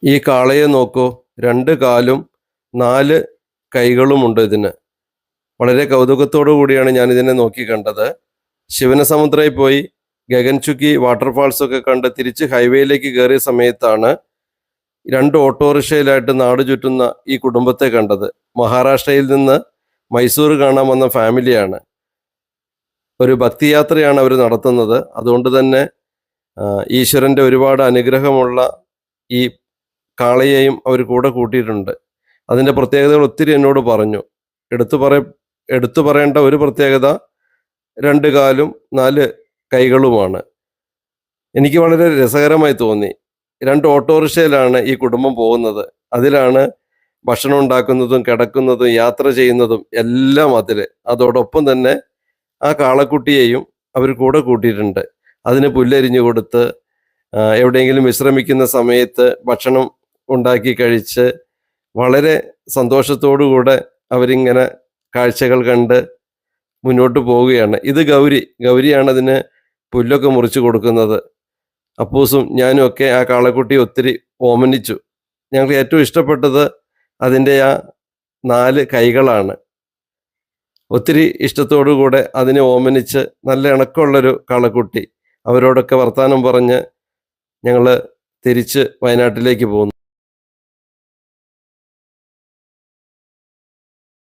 ഈ കാളയെ നോക്കൂ, 2 കാലും 4 കൈകളുമുണ്ട് ഇതിന്. വളരെ കൗതുകത്തോടു കൂടിയാണ് ഞാൻ ഇതിനെ നോക്കി കണ്ടത്. ശിവനസമുദ്രയിൽ പോയി ഗഗൻചുക്കി വാട്ടർഫാൾസ് ഒക്കെ കണ്ട് തിരിച്ച് ഹൈവേയിലേക്ക് കയറിയ സമയത്താണ് 2 ഓട്ടോറിക്ഷയിലായിട്ട് നാട് ചുറ്റുന്ന ഈ കുടുംബത്തെ കണ്ടത്. മഹാരാഷ്ട്രയിൽ നിന്ന് മൈസൂർ കാണാൻ വന്ന ഫാമിലിയാണ്. ഒരു ഭക്തിയാത്രയാണ് അവർ നടത്തുന്നത്. അതുകൊണ്ട് തന്നെ ഈശ്വരൻ്റെ ഒരുപാട് അനുഗ്രഹമുള്ള ഈ കാളയെയും അവർ കൂടെ കൂട്ടിയിട്ടുണ്ട്. അതിൻ്റെ പ്രത്യേകതകൾ ഒത്തിരി എന്നോട് പറഞ്ഞു. എടുത്തു പറയേണ്ട ഒരു പ്രത്യേകത 2 കാലും 4 കൈകളുമാണ്. എനിക്ക് വളരെ രസകരമായി തോന്നി. 2 ഓട്ടോറിക്ഷയിലാണ് ഈ കുടുംബം പോകുന്നത്. അതിലാണ് ഭക്ഷണം ഉണ്ടാക്കുന്നതും കിടക്കുന്നതും യാത്ര ചെയ്യുന്നതും എല്ലാം അതിൽ. അതോടൊപ്പം തന്നെ ആ കാളക്കുട്ടിയെയും അവർ കൂടെ കൂട്ടിയിട്ടുണ്ട്. അതിന് പുല്ലരിഞ്ഞു കൊടുത്ത് എവിടെയെങ്കിലും വിശ്രമിക്കുന്ന സമയത്ത് ഭക്ഷണം ഉണ്ടാക്കി കഴിച്ച് വളരെ സന്തോഷത്തോടുകൂടെ അവരിങ്ങനെ കാഴ്ചകൾ കണ്ട് മുന്നോട്ട് പോവുകയാണ്. ഇത് ഗൗരിയാണ് അതിന് പുല്ലൊക്കെ മുറിച്ച് കൊടുക്കുന്നത്. അപ്പൂസും ഞാനും ഒക്കെ ആ കാളക്കുട്ടിയെ ഒത്തിരി ഓമനിച്ചു. ഞങ്ങൾക്ക് ഏറ്റവും ഇഷ്ടപ്പെട്ടത് അതിൻ്റെ ആ 4 കൈകളാണ്. ഒത്തിരി ഇഷ്ടത്തോടു കൂടെ അതിനെ ഓമനിച്ച് നല്ല ഇണക്കമുള്ളൊരു കാളക്കുട്ടി. അവരോടൊക്കെ വർത്തമാനം പറഞ്ഞ് ഞങ്ങൾ തിരിച്ച് വയനാട്ടിലേക്ക് പോകുന്നു.